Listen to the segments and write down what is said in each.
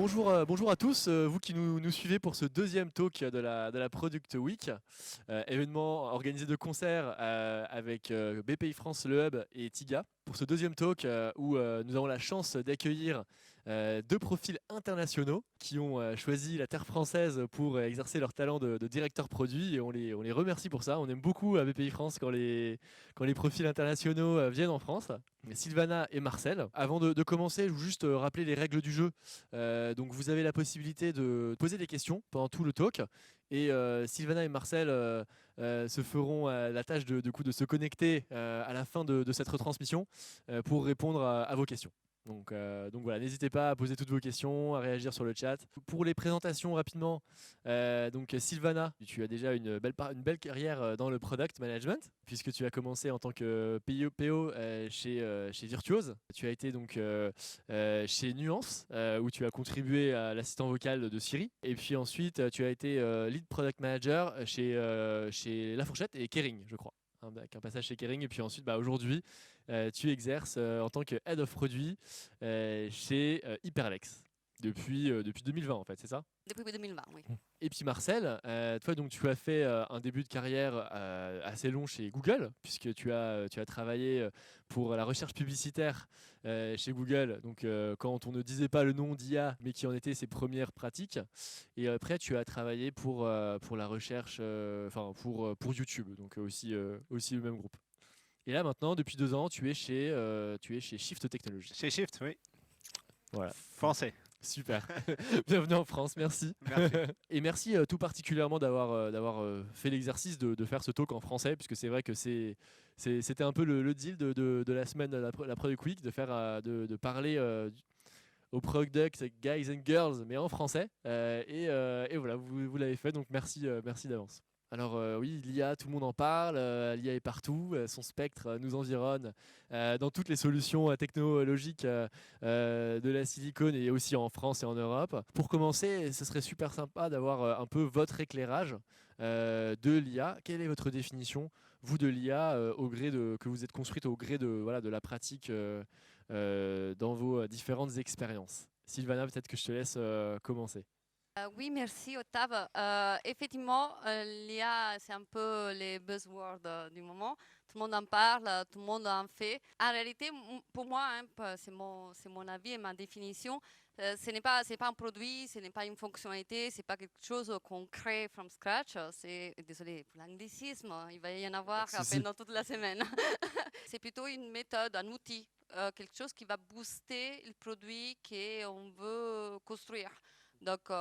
Bonjour à tous, vous qui nous suivez pour ce deuxième talk de la Product Week, événement organisé de concert avec BPI France, Le Hub et TIGA. Pour ce deuxième talk où nous avons la chance d'accueillir deux profils internationaux qui ont choisi la terre française pour exercer leur talent de directeur produit et on les remercie pour ça. On aime beaucoup à BPI France quand les profils internationaux viennent en France. Sylvana et Marcel. Avant de commencer, je veux juste rappeler les règles du jeu. Donc vous avez la possibilité de poser des questions pendant tout le talk. Et Sylvana et Marcel se feront la tâche de se connecter à la fin de cette retransmission pour répondre à vos questions. Donc voilà, n'hésitez pas à poser toutes vos questions, à réagir sur le chat. Pour les présentations rapidement, donc Sylvana, tu as déjà une belle carrière dans le product management, puisque tu as commencé en tant que PO chez Virtuose. Tu as été donc chez Nuance, où tu as contribué à l'assistant vocal de Siri. Et puis ensuite, tu as été lead product manager chez La Fourchette et Kering, je crois. Avec un passage chez Kering. Et puis ensuite, aujourd'hui, tu exerces en tant que head of produit chez Hyperlex depuis 2020, en fait, c'est ça? Depuis 2020, oui. Et puis Marcel, toi donc tu as fait un début de carrière assez long chez Google, puisque tu as travaillé pour la recherche publicitaire chez Google, donc quand on ne disait pas le nom d'IA, mais qui en était ses premières pratiques. Et après tu as travaillé pour la recherche, pour YouTube, donc aussi le même groupe. Et là maintenant, depuis 2 ans, tu es chez Shift Technologies. Chez Shift, oui. Voilà. Français. Super. Bienvenue en France, merci. Merci. Et merci tout particulièrement d'avoir fait l'exercice de faire ce talk en français, puisque c'est vrai que c'était un peu le deal de la semaine de la Product Week, de parler aux Product Guys and Girls, mais en français. Et voilà, vous l'avez fait, donc merci d'avance. Alors oui, l'IA, tout le monde en parle, l'IA est partout, son spectre nous environne dans toutes les solutions technologiques de la silicone et aussi en France et en Europe. Pour commencer, ce serait super sympa d'avoir un peu votre éclairage de l'IA. Quelle est votre définition, vous, de l'IA que vous êtes construite au gré de la pratique dans vos différentes expériences? Sylvana, peut-être que je te laisse commencer. Oui, merci Octave. Effectivement, l'IA, c'est un peu les buzzwords du moment. Tout le monde en parle, tout le monde en fait. En réalité, pour moi, c'est mon avis et ma définition, c'est pas un produit, ce n'est pas une fonctionnalité, c'est pas quelque chose qu'on crée from scratch. Désolé pour l'anglicisme, il va y en avoir pendant toute la semaine. C'est plutôt une méthode, un outil, quelque chose qui va booster le produit qu'on veut construire. Donc,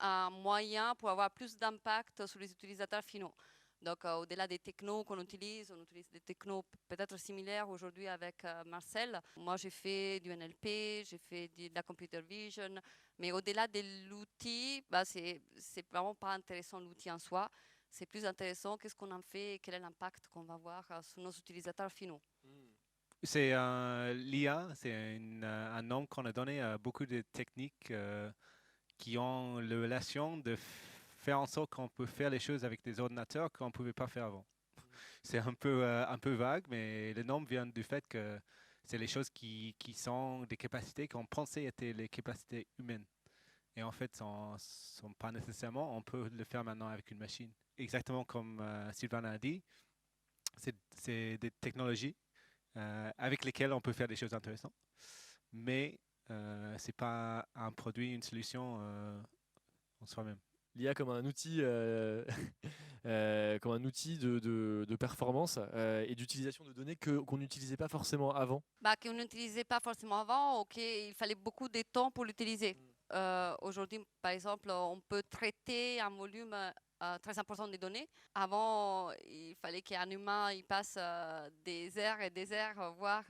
un moyen pour avoir plus d'impact sur les utilisateurs finaux. Donc, au-delà des technos qu'on utilise, on utilise des technos peut-être similaires aujourd'hui avec Marcel. Moi, j'ai fait du NLP, j'ai fait de la computer vision, mais au-delà de l'outil, c'est vraiment pas intéressant l'outil en soi. C'est plus intéressant qu'est-ce qu'on en fait et quel est l'impact qu'on va avoir sur nos utilisateurs finaux. C'est l'IA, c'est un nom qu'on a donné à beaucoup de techniques qui ont la relation de faire en sorte qu'on peut faire les choses avec des ordinateurs qu'on ne pouvait pas faire avant. C'est un peu vague, mais le nom vient du fait que c'est les choses qui sont des capacités qu'on pensait étaient les capacités humaines. Et en fait, sont pas nécessairement, on peut le faire maintenant avec une machine. Exactement comme Sylvain a dit, c'est des technologies avec lesquelles on peut faire des choses intéressantes. Mais ce n'est pas un produit, une solution en soi-même. L'IA comme un outil, comme un outil de performance et d'utilisation de données qu'on n'utilisait pas forcément avant. Qu'on n'utilisait pas forcément avant, il fallait beaucoup de temps pour l'utiliser. Aujourd'hui, par exemple, on peut traiter un volume très important des données. Avant, il fallait qu'un humain il passe des heures et des heures, voire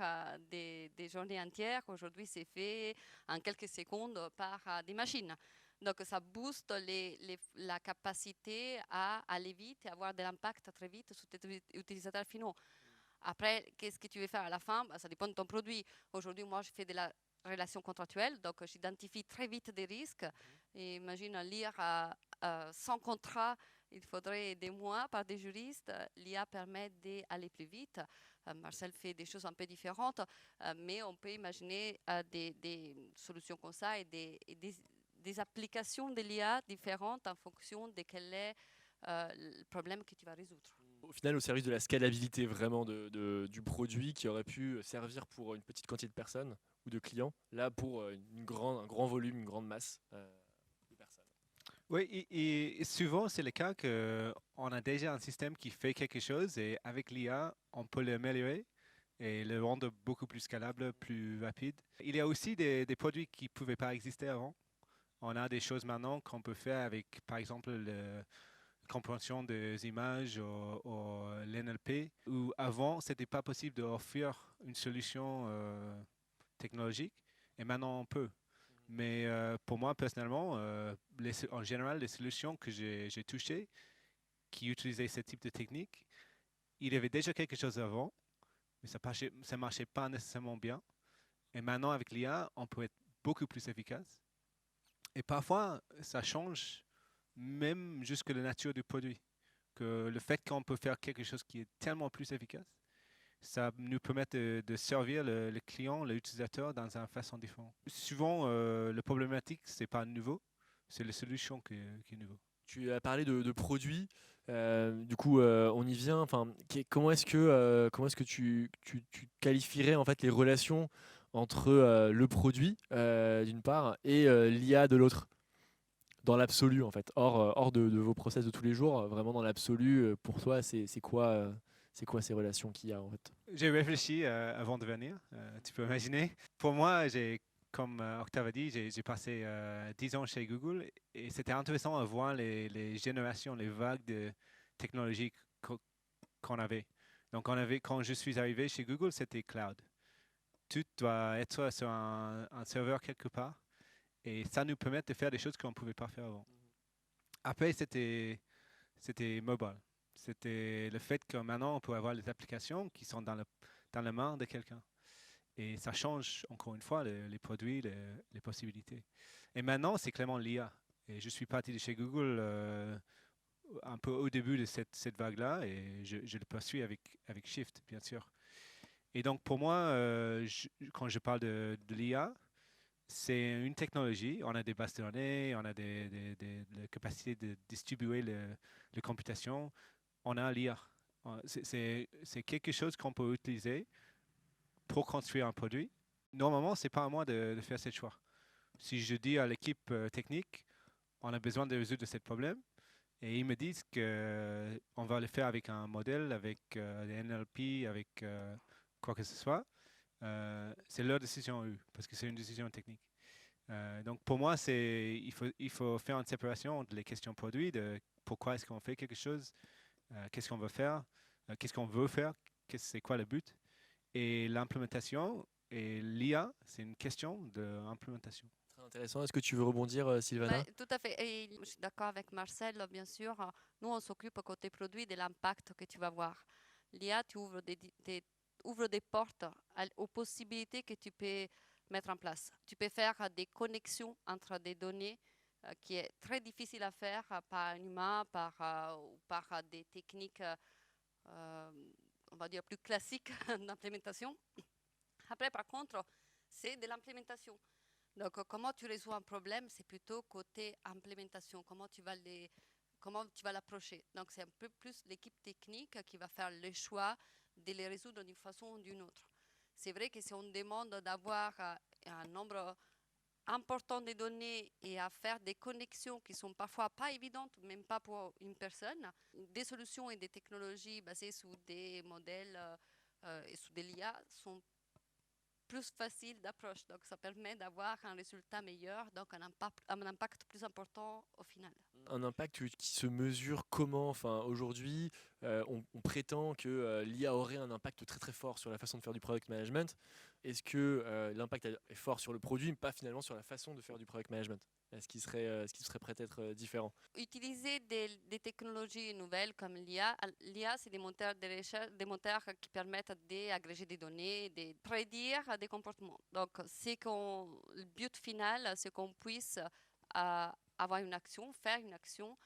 des journées entières. Aujourd'hui, c'est fait en quelques secondes par des machines. Donc, ça booste la capacité à aller vite et avoir de l'impact très vite sur tes utilisateurs finaux. Après, qu'est-ce que tu veux faire à la fin? Ça dépend de ton produit. Aujourd'hui, moi, je fais de la relation contractuelle, donc j'identifie très vite des risques. Et imagine lire sans contrat, il faudrait des mois par des juristes. L'IA permet d'aller plus vite. Marcel fait des choses un peu différentes, mais on peut imaginer des solutions comme ça et des applications de l'IA différentes en fonction de quel est le problème que tu vas résoudre. Au final, au service de la scalabilité vraiment du produit qui aurait pu servir pour une petite quantité de personnes ou de clients, là pour un grand volume, une grande masse de personnes. Oui, et souvent, c'est le cas qu'on a déjà un système qui fait quelque chose et avec l'IA, on peut l'améliorer et le rendre beaucoup plus scalable, plus rapide. Il y a aussi des produits qui ne pouvaient pas exister avant. On a des choses maintenant qu'on peut faire avec, par exemple, la compréhension des images ou l'NLP, où avant, ce n'était pas possible d'offrir une solution technologique et maintenant on peut. Mais pour moi, personnellement, en général, les solutions que j'ai touchées qui utilisaient ce type de technique, il y avait déjà quelque chose avant, mais ça ne marchait pas nécessairement bien. Et maintenant, avec l'IA, on peut être beaucoup plus efficace. Et parfois, ça change même jusque la nature du produit. Que le fait qu'on peut faire quelque chose qui est tellement plus efficace, ça nous permet de servir le client, l'utilisateur dans une façon différente. Souvent, le problématique, ce n'est pas nouveau, c'est la solution qui est nouveau. Tu as parlé de produits, du coup on y vient. Enfin, comment est-ce que tu qualifierais en fait les relations entre le produit d'une part et l'IA de l'autre, dans l'absolu en fait, hors de vos process de tous les jours, vraiment dans l'absolu, pour toi c'est quoi ces relations qu'il y a en fait? J'ai réfléchi avant de venir, tu peux imaginer. Pour moi, comme Octave a dit, j'ai passé 10 ans chez Google et c'était intéressant à voir les générations, les vagues de technologies qu'on avait. Donc, quand je suis arrivé chez Google, c'était cloud. Tout doit être sur un serveur quelque part et ça nous permet de faire des choses qu'on ne pouvait pas faire avant. Après, c'était mobile. C'était le fait que maintenant, on peut avoir les applications qui sont dans la main de quelqu'un. Et ça change, encore une fois, les produits, les possibilités. Et maintenant, c'est clairement l'IA. Et je suis parti de chez Google un peu au début de cette vague-là et je le poursuis avec Shift, bien sûr. Et donc, pour moi, quand je parle de l'IA, c'est une technologie. On a des bases de données, on a la capacité de distribuer les computations. On a l'IA. C'est quelque chose qu'on peut utiliser pour construire un produit. Normalement, ce n'est pas à moi de faire ce choix. Si je dis à l'équipe technique, on a besoin de résoudre ce problème, et ils me disent qu'on va le faire avec un modèle, avec des NLP, avec quoi que ce soit, c'est leur décision eux, parce que c'est une décision technique. Donc pour moi, il faut faire une séparation entre les questions produits, de pourquoi est-ce qu'on fait quelque chose, qu'est-ce qu'on veut faire, qu'est-ce qu'on veut faire, c'est quoi le but, et l'implémentation. Et l'IA, c'est une question d'implémentation. Très intéressant. Est-ce que tu veux rebondir, Sylvana? Ouais, tout à fait. Et je suis d'accord avec Marcel, bien sûr. Nous, on s'occupe côté produit de l'impact que tu vas voir. L'IA, tu ouvres des portes aux possibilités que tu peux mettre en place. Tu peux faire des connexions entre des données qui est très difficile à faire par un humain, ou par des techniques, on va dire, plus classiques d'implémentation. Après, par contre, c'est de l'implémentation. Donc, comment tu résous un problème, c'est plutôt côté implémentation, comment tu vas l'approcher. Donc, c'est un peu plus l'équipe technique qui va faire le choix de les résoudre d'une façon ou d'une autre. C'est vrai que si on demande d'avoir un nombre important de données et à faire des connexions qui sont parfois pas évidentes, même pas pour une personne, des solutions et des technologies basées sur des modèles et sur des IA sont plus facile d'approche. Donc, ça permet d'avoir un résultat meilleur, donc un impact plus important au final. Un impact qui se mesure comment? Enfin, aujourd'hui, on prétend que l'IA aurait un impact très très fort sur la façon de faire du product management. Est-ce que l'impact est fort sur le produit, mais pas finalement sur la façon de faire du product management? Est-ce qu'il serait prêt à être différent? Utiliser des technologies nouvelles comme l'IA. L'IA, c'est des moteurs de recherche, des moteurs qui permettent d'agréger des données, de prédire des comportements. Donc, le but final, c'est qu'on puisse avoir une action, faire une action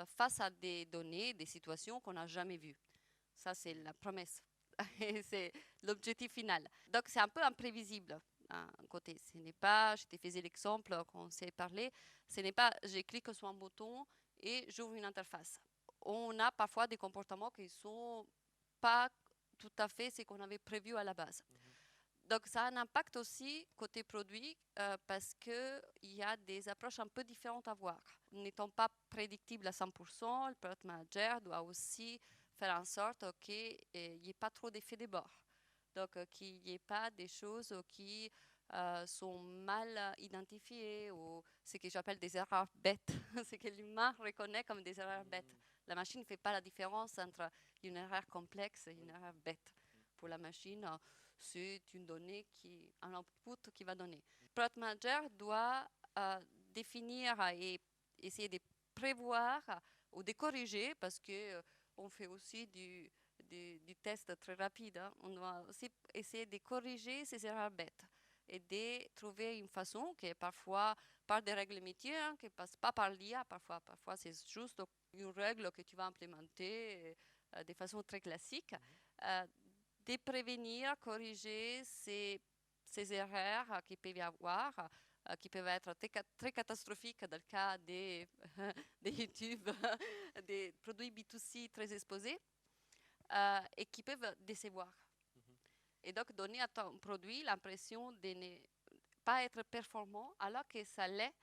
face à des données, des situations qu'on n'a jamais vues. Ça, c'est la promesse. Et c'est l'objectif final. Donc, c'est un peu imprévisible d'un côté. Ce n'est pas, je te faisais l'exemple quand on s'est parlé, ce n'est pas je clique sur un bouton et j'ouvre une interface. On a parfois des comportements qui ne sont pas tout à fait ce qu'on avait prévu à la base. Donc, ça a un impact aussi côté produit parce qu'il y a des approches un peu différentes à voir. N'étant pas prédictible à 100%, le product manager doit aussi faire en sorte qu'il n'y ait pas trop d'effets de bord. Donc, qu'il n'y ait pas des choses qui sont mal identifiées ou ce que j'appelle des erreurs bêtes, ce que l'humain reconnaît comme des erreurs bêtes. La machine ne fait pas la différence entre une erreur complexe et une erreur bête. Pour la machine, c'est une donnée un output qui va donner. Le product manager doit définir et essayer de prévoir ou de corriger parce que on fait aussi du test très rapide. Hein. On doit aussi essayer de corriger ces erreurs bêtes et de trouver une façon qui est parfois par des règles métiers, hein, qui ne passe pas par l'IA. Parfois c'est juste une règle que tu vas implémenter de façon très classique. De prévenir, corriger ces erreurs qu'il peut y avoir, qui peuvent être très catastrophiques dans le cas de YouTube, des produits B2C très exposés, et qui peuvent décevoir. Et donc donner à ton produit l'impression de ne pas être performant alors que ça l'est.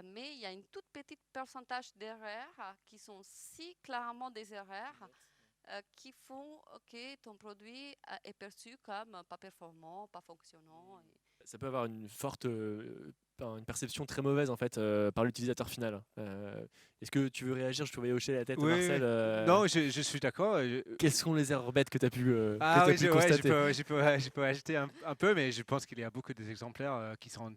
Mais il y a une toute petite pourcentage d'erreurs qui sont si clairement des erreurs qui font que ton produit est perçu comme pas performant, pas fonctionnant. Ça peut avoir une forte une perception très mauvaise en fait par l'utilisateur final. Est-ce que tu veux réagir? Je te voyais hocher la tête, Oui, Marcel. non, je suis d'accord. Quelles sont les erreurs bêtes que tu as pu, Je constater? je peux ajouter un peu, mais je pense qu'il y a beaucoup d'exemplaires qui sont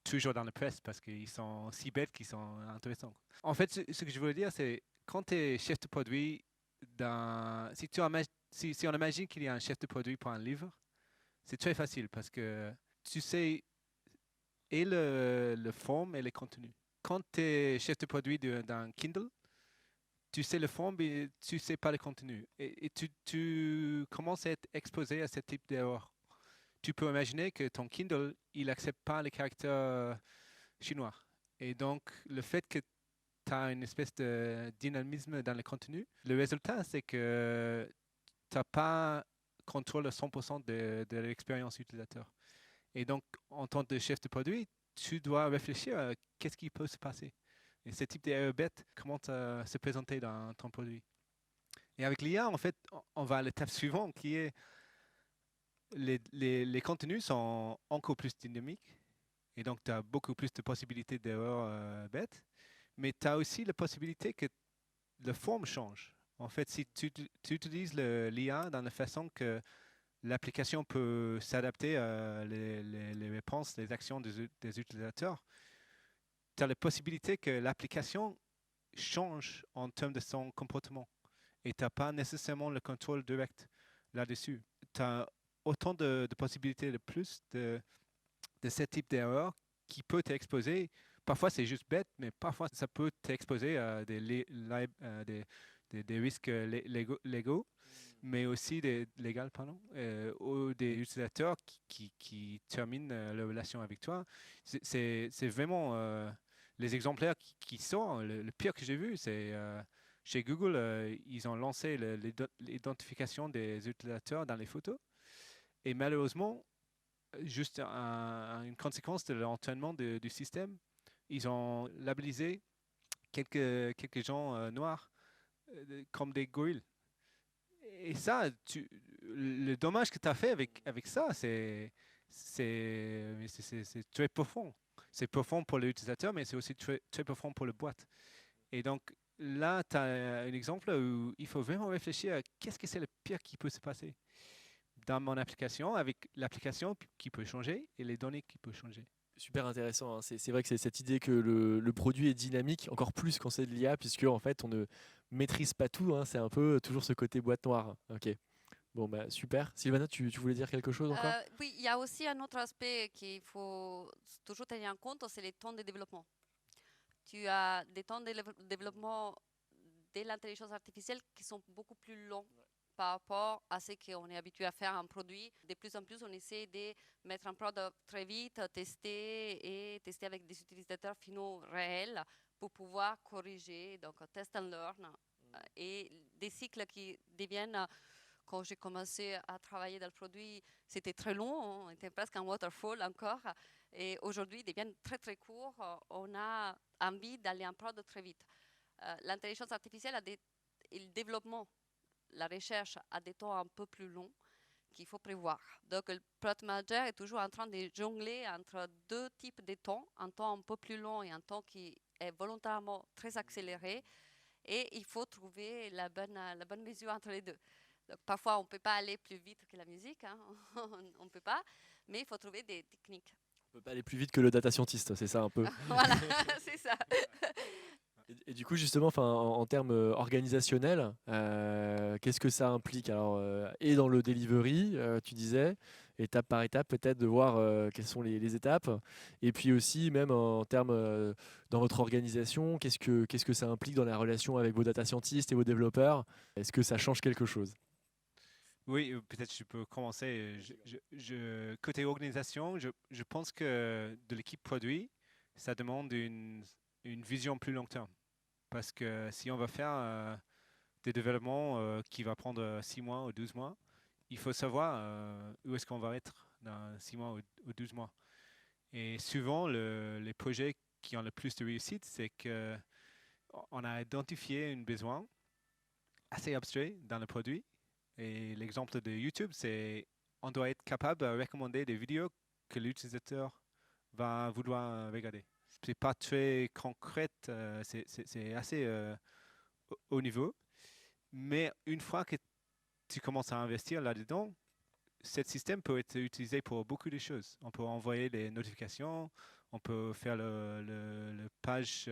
toujours dans la presse parce qu'ils sont si bêtes qu'ils sont intéressants. En fait, ce que je veux dire, c'est quand tu es chef de produit, si on imagine qu'il y a un chef de produit pour un livre, c'est très facile parce que tu sais et le forme et le contenu. Quand tu es chef de produit d'un Kindle, tu sais le fond, mais tu ne sais pas le contenu. Et tu commences à être exposé à ce type d'erreur. Tu peux imaginer que ton Kindle, il n'accepte pas les caractères chinois. Et donc, le fait que tu as une espèce de dynamisme dans le contenu, le résultat, c'est que tu n'as pas contrôle à 100% de l'expérience utilisateur. Et donc, en tant que chef de produit, tu dois réfléchir à qu'est-ce qui peut se passer. Et ce type d'erreur bête commence à se présenter dans ton produit. Et avec l'IA, en fait, on va à l'étape suivante qui est les contenus sont encore plus dynamiques. Et donc, tu as beaucoup plus de possibilités d'erreurs bêtes. Mais tu as aussi la possibilité que la forme change. En fait, si tu utilises l'IA dans la façon que l'application peut s'adapter à les réponses, les actions des utilisateurs, tu as la possibilité que l'application change en termes de son comportement. Et tu n'as pas nécessairement le contrôle direct là-dessus. Tu as autant de possibilités de plus de ce type d'erreur qui peut t'exposer. Parfois, c'est juste bête, mais parfois, ça peut t'exposer à des risques légaux, mais aussi ou des utilisateurs qui terminent la relation avec toi. C'est vraiment les exemplaires qui sont. Le pire que j'ai vu, c'est chez Google, ils ont lancé l'identification des utilisateurs dans les photos. Et malheureusement, juste une conséquence de l'entraînement du système, ils ont labellisé quelques gens noirs comme des gorilles. Et ça, le dommage que tu as fait avec ça, c'est très profond. C'est profond pour l'utilisateur, mais c'est aussi très, très profond pour la boîte. Et donc là, tu as un exemple où il faut vraiment réfléchir à qu'est-ce que c'est le pire qui peut se passer dans mon application, avec l'application qui peut changer et les données qui peuvent changer. Super intéressant. Hein. C'est vrai que c'est cette idée que le produit est dynamique, encore plus quand c'est de l'IA, puisque en fait on ne maîtrise pas tout. Hein. C'est un peu toujours ce côté boîte noire. Ok. Bon bah super. Sylvana, tu voulais dire quelque chose encore? Oui, il y a aussi un autre aspect qu'il faut toujours tenir en compte, c'est les temps de développement. tu as des temps de développement de l'intelligence artificielle qui sont beaucoup plus longs par rapport à ce qu'on est habitué à faire en produit. De plus en plus, on essaie de mettre en prod très vite, tester avec des utilisateurs finaux réels pour pouvoir corriger, donc test and learn, et des cycles qui deviennent, quand j'ai commencé à travailler dans le produit, c'était très long, on était presque en waterfall encore, et aujourd'hui, ils deviennent très très courts, on a envie d'aller en prod très vite. L'intelligence artificielle et le développement, la recherche a des temps un peu plus longs qu'il faut prévoir. Donc, le product manager est toujours en train de jongler entre deux types de temps, un temps un peu plus long et un temps qui est volontairement très accéléré. Et il faut trouver la bonne mesure entre les deux. Donc, parfois, on ne peut pas aller plus vite que la musique, hein. On ne peut pas, mais il faut trouver des techniques. On peut pas aller plus vite que le data scientist, c'est ça un peu. Voilà, c'est ça. Et du coup, justement, en termes organisationnels, qu'est-ce que ça implique? Alors, et dans le delivery, tu disais, étape par étape, peut-être de voir quelles sont les étapes. Et puis aussi, même en termes dans votre organisation, qu'est-ce que ça implique dans la relation avec vos data scientists et vos développeurs? Est-ce que ça change quelque chose? Oui, peut-être je peux commencer. Côté organisation, je pense que de l'équipe produit, ça demande une vision plus long terme. Parce que si on va faire des développements qui va prendre 6 mois ou 12 mois, il faut savoir où est-ce qu'on va être dans 6 mois ou 12 mois. Et souvent, les projets qui ont le plus de réussite, c'est qu'on a identifié un besoin assez abstrait dans le produit. Et l'exemple de YouTube, c'est on doit être capable de recommander des vidéos que l'utilisateur va vouloir regarder. C'est pas très concret, c'est assez haut niveau. Mais une fois que tu commences à investir là-dedans, ce système peut être utilisé pour beaucoup de choses. On peut envoyer des notifications, on peut faire le page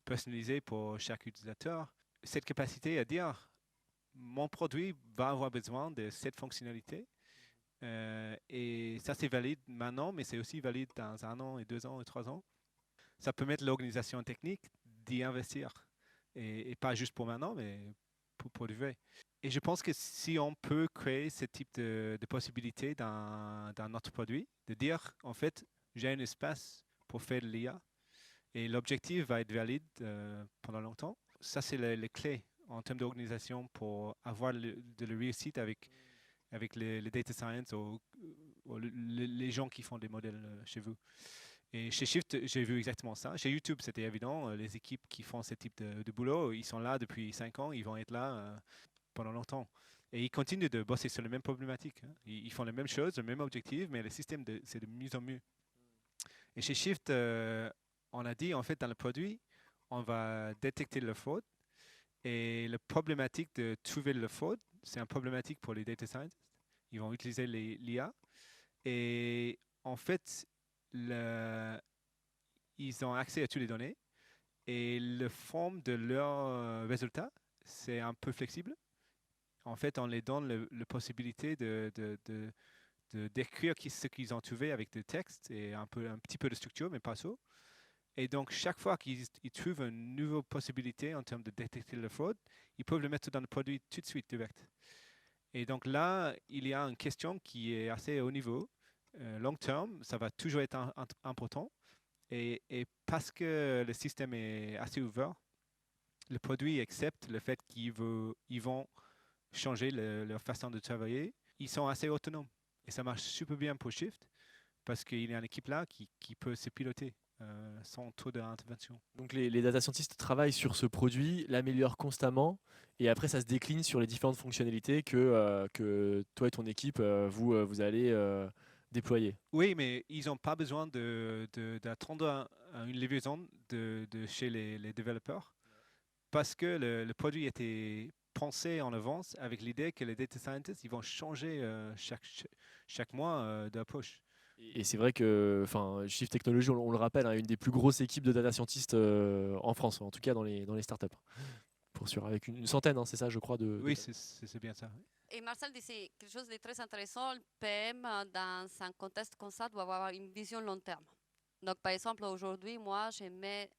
personnalisé pour chaque utilisateur. Cette capacité à dire mon produit va avoir besoin de cette fonctionnalité. Et ça, c'est valide maintenant, mais c'est aussi valide dans 1 an, et 2 ans, et 3 ans. Ça permet l'organisation technique d'y investir. Et pas juste pour maintenant, mais pour du vrai. Et je pense que si on peut créer ce type de possibilités dans notre produit, de dire, en fait, j'ai un espace pour faire de l'IA et l'objectif va être valide pendant longtemps. Ça, c'est les clés en termes d'organisation pour avoir de la réussite avec les data science ou les gens qui font des modèles chez vous. Et chez Shift, j'ai vu exactement ça. Chez YouTube, c'était évident. Les équipes qui font ce type de boulot, ils sont là depuis 5 ans, ils vont être là pendant longtemps. Et ils continuent de bosser sur les mêmes problématiques. Hein. Ils font les mêmes choses, le même objectif, mais le système, c'est de mieux en mieux. Et chez Shift, on a dit, en fait, dans le produit, on va détecter le fraude. Et la problématique de trouver le fraude, c'est une problématique pour les data scientists. Ils vont utiliser l'IA. Et en fait, ils ont accès à toutes les données. Et la forme de leurs résultats, c'est un peu flexible. En fait, on les donne la possibilité de d'écrire ce qu'ils ont trouvé avec des textes et un petit peu de structure, mais pas ça. Et donc, chaque fois qu'ils trouvent une nouvelle possibilité en termes de détecter la fraude, ils peuvent le mettre dans le produit tout de suite direct. Et donc là, il y a une question qui est assez haut niveau. Long terme, ça va toujours être important. Et parce que le système est assez ouvert, le produit accepte le fait qu'ils vont changer leur façon de travailler. Ils sont assez autonomes. Et ça marche super bien pour Shift parce qu'il y a une équipe là qui peut se piloter sans trop d'intervention. Donc les data scientists travaillent sur ce produit, l'améliorent constamment, et après ça se décline sur les différentes fonctionnalités que toi et ton équipe, vous allez déployer. Oui, mais ils n'ont pas besoin d'attendre une livraison de chez les développeurs parce que le produit était pensé en avance avec l'idée que les data scientists ils vont changer chaque mois d'approche. Et c'est vrai que Shift Technology, on le rappelle, est une des plus grosses équipes de data scientists en France, en tout cas dans les startups. Pour sûr, avec une centaine, hein, c'est ça, je crois. Oui, c'est bien ça. Et Marcel disait quelque chose de très intéressant. Le PM, dans un contexte comme ça, doit avoir une vision long terme. Donc, par exemple, aujourd'hui, moi, je mets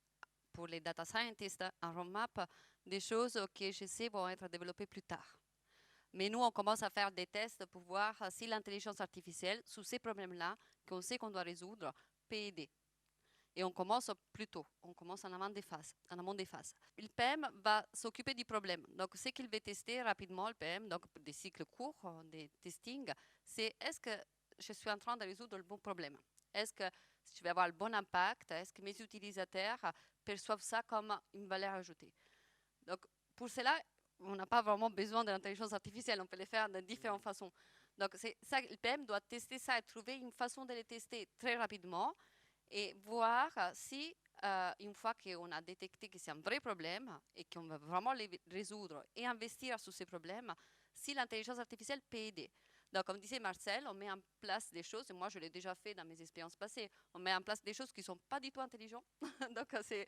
pour les data scientists un roadmap des choses que je sais vont être développées plus tard. Mais nous, on commence à faire des tests pour voir si l'intelligence artificielle, sous ces problèmes-là, qu'on sait qu'on doit résoudre, peut aider. Et on commence plus tôt, on commence en amont des phases. Le PM va s'occuper du problème. Donc, ce qu'il va tester rapidement, le PM, donc des cycles courts, des testings, c'est est-ce que je suis en train de résoudre le bon problème? Est-ce que je vais avoir le bon impact? Est-ce que mes utilisateurs perçoivent ça comme une valeur ajoutée? Donc, pour cela, on n'a pas vraiment besoin de l'intelligence artificielle, on peut le faire de différentes façons. Donc, c'est ça, le PM doit tester ça et trouver une façon de le tester très rapidement et voir si, une fois qu'on a détecté que c'est un vrai problème et qu'on veut vraiment le résoudre et investir sur ces problèmes, si l'intelligence artificielle peut aider. Donc, comme disait Marcel, on met en place des choses, et moi je l'ai déjà fait dans mes expériences passées, on met en place des choses qui ne sont pas du tout intelligentes. Donc, c'est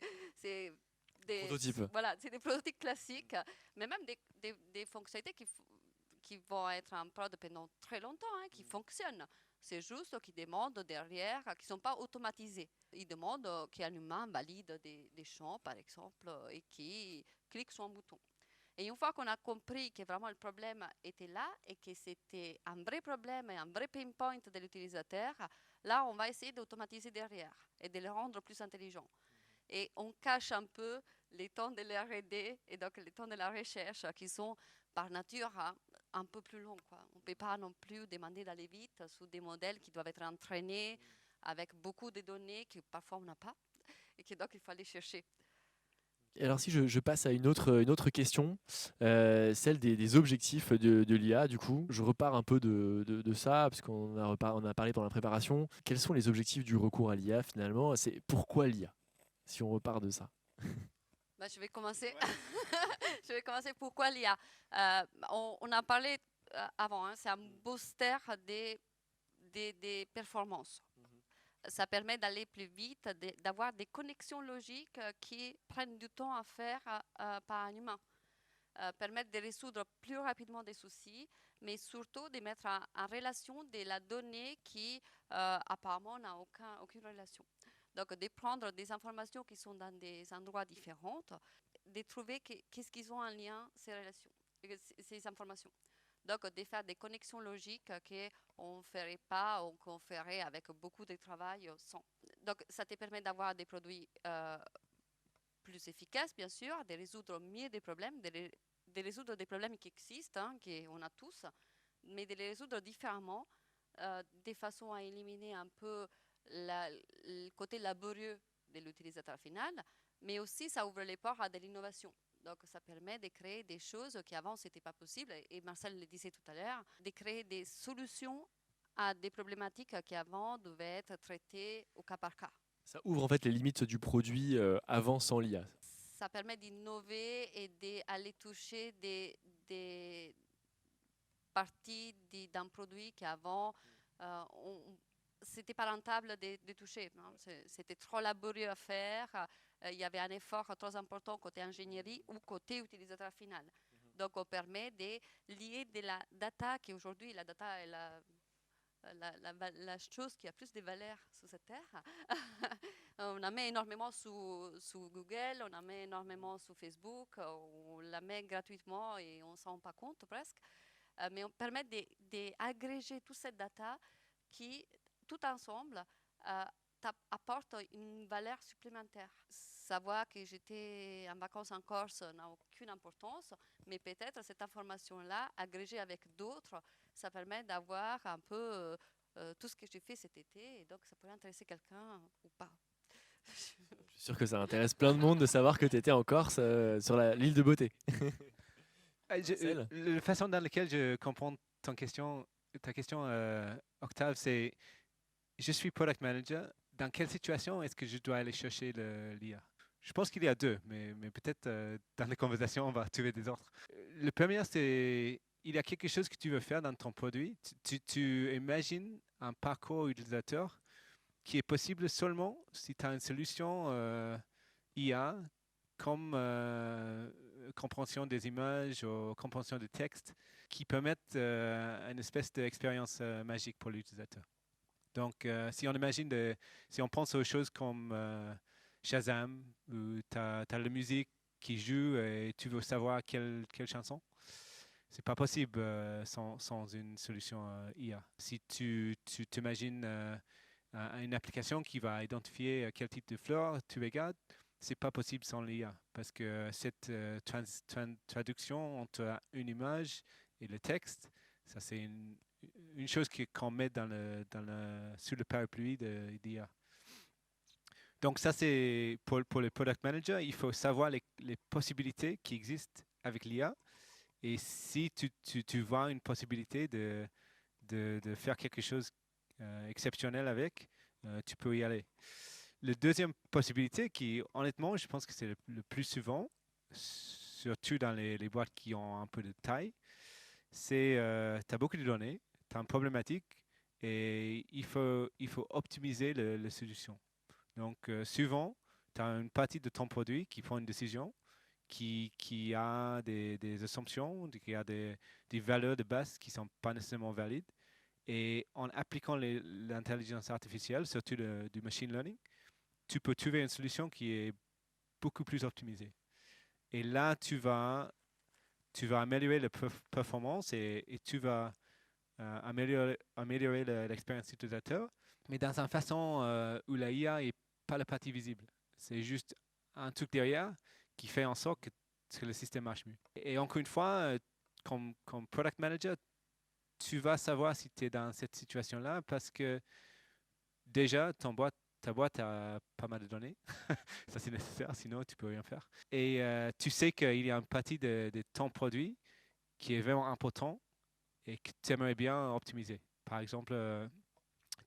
Prototype. c'est des prototypes classiques, mais même des fonctionnalités qui vont être en prod pendant très longtemps, qui fonctionnent. C'est juste qu'ils demandent derrière, qui ne sont pas automatisés. Ils demandent qu'un humain valide des champs, par exemple, et qui clique sur un bouton. Et une fois qu'on a compris que vraiment le problème était là et que c'était un vrai problème et un vrai pain point de l'utilisateur, là, on va essayer d'automatiser derrière et de le rendre plus intelligent. Et on cache un peu les temps de la R&D et donc les temps de la recherche qui sont par nature un peu plus longs, quoi. On ne peut pas non plus demander d'aller vite sur des modèles qui doivent être entraînés avec beaucoup de données que parfois on n'a pas et que donc il faut aller chercher. Et alors si je passe à une autre question, celle des objectifs de l'IA, du coup, je repars un peu de ça, parce on a parlé pendant la préparation. Quels sont les objectifs du recours à l'IA finalement? C'est pourquoi l'IA, si on repart de ça? Bah, je vais commencer. Je vais commencer. Pourquoi l'IA? On a parlé avant, c'est un booster des performances. Ça permet d'aller plus vite, d'avoir des connexions logiques qui prennent du temps à faire par un humain. Permettre de résoudre plus rapidement des soucis, mais surtout de mettre en relation de la donnée qui apparemment n'a aucune relation. Donc, de prendre des informations qui sont dans des endroits différents, de trouver qu'est-ce qu'ils ont en lien, ces relations, ces informations. Donc, de faire des connexions logiques qu'on ne ferait pas ou qu'on ferait avec beaucoup de travail sans. Donc, ça te permet d'avoir des produits plus efficaces, bien sûr, de résoudre mieux des problèmes, de résoudre des problèmes qui existent, qu'on a tous, mais de les résoudre différemment, de façon à éliminer un peu le côté laborieux de l'utilisateur final, mais aussi ça ouvre les portes à de l'innovation. Donc, ça permet de créer des choses qui avant, ce n'était pas possible, et Marcel le disait tout à l'heure, de créer des solutions à des problématiques qui avant devaient être traitées au cas par cas. Ça ouvre en fait les limites du produit avant sans l'IA. Ça permet d'innover et d'aller toucher des parties d'un produit qu'avant, c'était pas rentable de toucher. C'était trop laborieux à faire. Il y avait un effort trop important côté ingénierie ou côté utilisateur final. Donc, on permet de lier de la data, qui aujourd'hui, la data est la chose qui a plus de valeur sur cette terre. On en met énormément sous Google, on en met énormément sur Facebook, on la met gratuitement et on ne s'en rend pas compte presque. Mais on permet d'agréger toute cette data qui, tout ensemble, apporte une valeur supplémentaire. Savoir que j'étais en vacances en Corse n'a aucune importance, mais peut-être cette information-là, agrégée avec d'autres, ça permet d'avoir un peu tout ce que j'ai fait cet été, et donc ça pourrait intéresser quelqu'un ou pas. Je suis sûr que ça intéresse plein de monde de savoir que tu étais en Corse, sur l'île de Beauté. La façon dans laquelle je comprends ta question, Octave, c'est je suis product manager. Dans quelle situation est-ce que je dois aller chercher l'IA? Je pense qu'il y a deux, mais peut-être dans les conversations, on va trouver des autres. Le premier, c'est il y a quelque chose que tu veux faire dans ton produit. Tu imagines un parcours utilisateur qui est possible seulement si tu as une solution IA comme compréhension des images ou compréhension des textes qui permettent une espèce d'expérience magique pour l'utilisateur. Donc, si on pense aux choses comme Shazam, où tu as la musique qui joue et tu veux savoir quelle chanson. C'est pas possible sans une solution IA. Si tu t'imagines une application qui va identifier quel type de fleurs tu regardes, c'est pas possible sans l'IA parce que cette traduction entre une image et le texte, ça c'est une chose qu'on met sous le parapluie d'IA. Donc ça c'est pour les product managers, il faut savoir les possibilités qui existent avec l'IA. Et si tu vois une possibilité de faire quelque chose exceptionnel avec, tu peux y aller. La deuxième possibilité, qui honnêtement, je pense que c'est le plus souvent, surtout dans les boîtes qui ont un peu de taille, c'est tu as beaucoup de données, tu as une problématique et il faut optimiser la solution. Donc souvent, tu as une partie de ton produit qui prend une décision qui a des assumptions, qui a des valeurs de base qui ne sont pas nécessairement valides. Et en appliquant l'intelligence artificielle, surtout du machine learning, tu peux trouver une solution qui est beaucoup plus optimisée. Et là, tu vas améliorer la performance et tu vas améliorer l'expérience utilisateur, mais dans une façon où la IA n'est pas la partie visible. C'est juste un truc derrière qui fait en sorte que le système marche mieux. Et encore une fois, comme product manager, tu vas savoir si tu es dans cette situation-là parce que déjà, ta boîte a pas mal de données. Ça, c'est nécessaire, sinon tu peux rien faire. Et tu sais qu'il y a une partie de ton produit qui est vraiment important et que tu aimerais bien optimiser. Par exemple,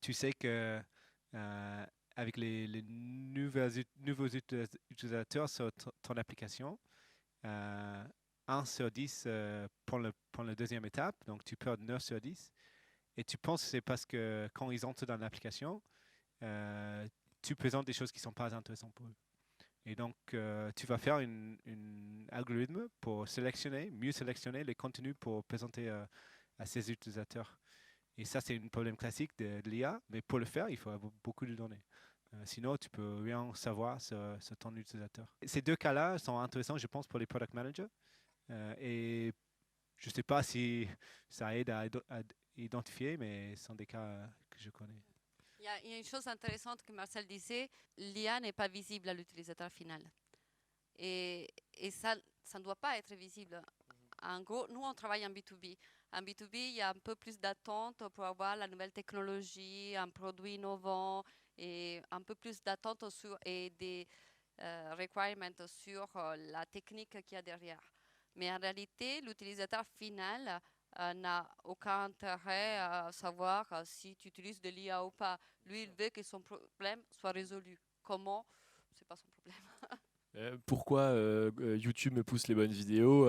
tu sais que avec les nouveaux utilisateurs sur ton application, 1 sur 10 pour la deuxième étape, donc tu perds 9 sur 10. Et tu penses que c'est parce que quand ils entrent dans l'application, tu présentes des choses qui ne sont pas intéressantes pour eux. Et donc, tu vas faire un algorithme pour mieux sélectionner les contenus pour présenter à ces utilisateurs. Et ça, c'est un problème classique de l'IA, mais pour le faire, il faut avoir beaucoup de données. Sinon, tu peux rien savoir sur ton utilisateur. Ces deux cas-là sont intéressants, je pense, pour les product managers. Et je ne sais pas si ça aide à identifier, mais ce sont des cas que je connais. Il y a une chose intéressante que Marcel disait, l'IA n'est pas visible à l'utilisateur final. Et ça ne doit pas être visible. En gros, nous, on travaille en B2B. En B2B, il y a un peu plus d'attente pour avoir la nouvelle technologie, un produit innovant et un peu plus d'attente et des requirements sur la technique qu'il y a derrière. Mais en réalité, l'utilisateur final n'a aucun intérêt à savoir si tu utilises de l'IA ou pas. Lui, il veut que son problème soit résolu. Comment? C'est pas son problème. Pourquoi YouTube me pousse les bonnes vidéos,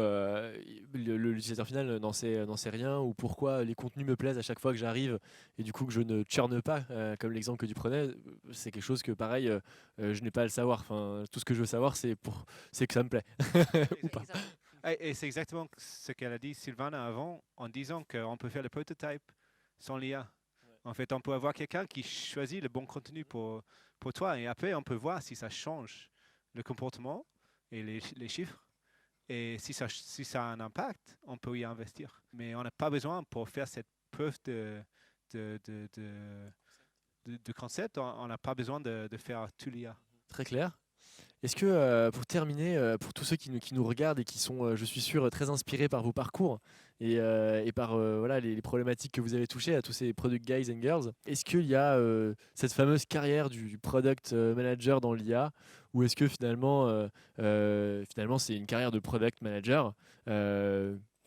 l'utilisateur final n'en sait rien, ou pourquoi les contenus me plaisent à chaque fois que j'arrive et du coup que je ne churne pas, comme l'exemple que tu prenais, c'est quelque chose que pareil, je n'ai pas à le savoir. Enfin, tout ce que je veux savoir, c'est que ça me plaît. Ou pas. Et c'est exactement ce qu'elle a dit Sylvana avant, en disant qu'on peut faire le prototype sans l'IA. Ouais. En fait, on peut avoir quelqu'un qui choisit le bon contenu pour toi et après, on peut voir si ça change le comportement et les chiffres. Et si ça a un impact, on peut y investir. Mais on n'a pas besoin pour faire cette preuve de concept, on n'a pas besoin de faire tout l'IA. Très clair. Est-ce que, pour terminer, pour tous ceux qui nous regardent et qui sont, je suis sûr, très inspirés par vos parcours et par voilà, les problématiques que vous avez touchées à tous ces product guys and girls, est-ce qu'il y a cette fameuse carrière du product manager dans l'IA, ou est-ce que finalement c'est une carrière de product manager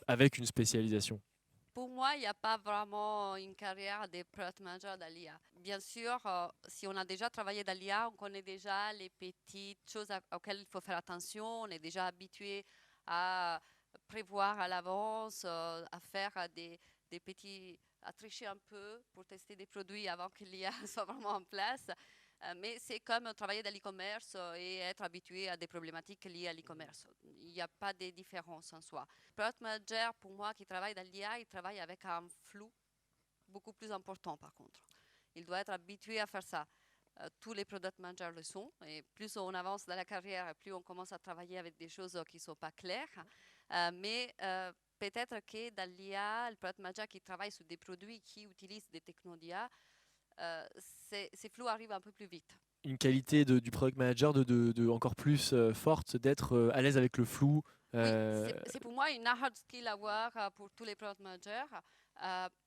avec une spécialisation? Pour moi, il n'y a pas vraiment une carrière de product manager dans l'IA. Bien sûr, si on a déjà travaillé dans l'IA, on connaît déjà les petites choses auxquelles il faut faire attention. On est déjà habitué à prévoir à l'avance, à faire à tricher un peu pour tester des produits avant que l'IA soit vraiment en place. Mais c'est comme travailler dans l'e-commerce et être habitué à des problématiques liées à l'e-commerce. Il n'y a pas de différence en soi. Product manager, pour moi, qui travaille dans l'IA, il travaille avec un flou beaucoup plus important par contre. Il doit être habitué à faire ça. tous les product managers le sont. Et plus on avance dans la carrière, plus on commence à travailler avec des choses qui ne sont pas claires. Mais peut-être que dans l'IA, le product manager qui travaille sur des produits qui utilisent des technos d'IA, ces flux arrivent un peu plus vite. Une qualité du product manager de encore plus forte, d'être à l'aise avec le flou. Oui, c'est pour moi une hard skill à avoir pour tous les product managers.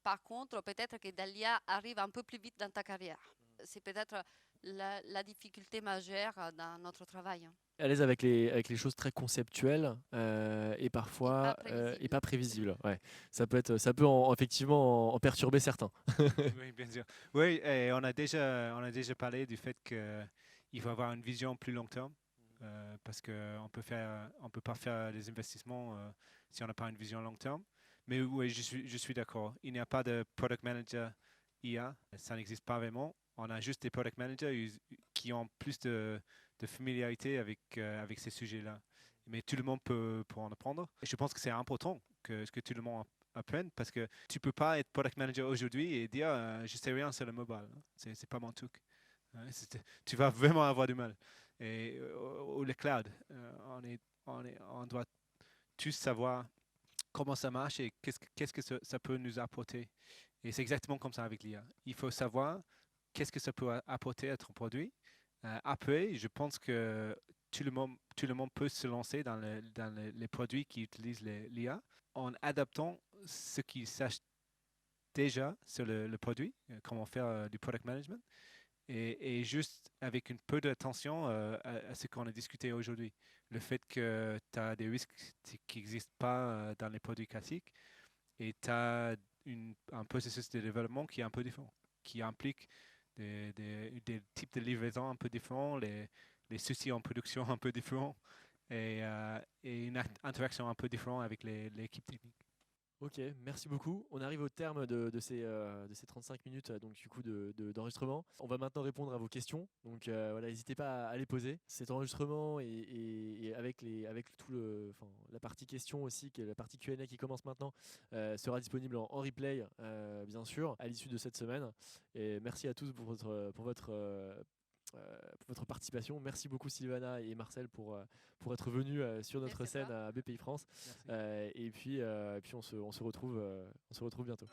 Par contre, peut-être que Dalia arrive un peu plus vite dans ta carrière. C'est peut-être la difficulté majeure dans notre travail. À l'aise avec les choses très conceptuelles et parfois et pas prévisibles. Ouais. Ça peut effectivement en perturber certains. Oui, bien sûr. Oui, et on a déjà parlé du fait qu'il faut avoir une vision plus long terme parce qu'on peut pas faire des investissements si on n'a pas une vision long terme. Mais oui, je suis d'accord. Il n'y a pas de product manager IA, ça n'existe pas vraiment. On a juste des product managers qui ont plus de familiarité avec ces sujets-là. Mais tout le monde peut en apprendre. Et je pense que c'est important que tout le monde apprenne parce que tu ne peux pas être product manager aujourd'hui et dire je ne sais rien sur le mobile. C'est pas mon truc. Tu vas vraiment avoir du mal. Et ou le cloud, on doit tous savoir comment ça marche et qu'est-ce que ça peut nous apporter. Et c'est exactement comme ça avec l'IA. Il faut savoir qu'est-ce que ça peut apporter à ton produit. Après, je pense que tout le monde peut se lancer dans les produits qui utilisent l'IA en adaptant ce qu'ils sachent déjà sur le produit, comment faire du product management, et juste avec un peu d'attention à ce qu'on a discuté aujourd'hui. Le fait que tu as des risques qui n'existent pas dans les produits classiques et tu as un processus de développement qui est un peu différent, qui implique des types de livraison un peu différents, les soucis en production un peu différents et une interaction un peu différente avec l'équipe technique. Ok, merci beaucoup. On arrive au terme de ces 35 minutes donc, du coup, d'enregistrement. On va maintenant répondre à vos questions. Donc voilà, n'hésitez pas à les poser. Cet enregistrement et avec la partie questions aussi, la partie Q&A qui commence maintenant, sera disponible en replay, bien sûr, à l'issue de cette semaine. Et merci à tous pour votre participation. Merci beaucoup Sylvana et Marcel pour être venus sur notre scène à BPI France. Et puis on se retrouve bientôt.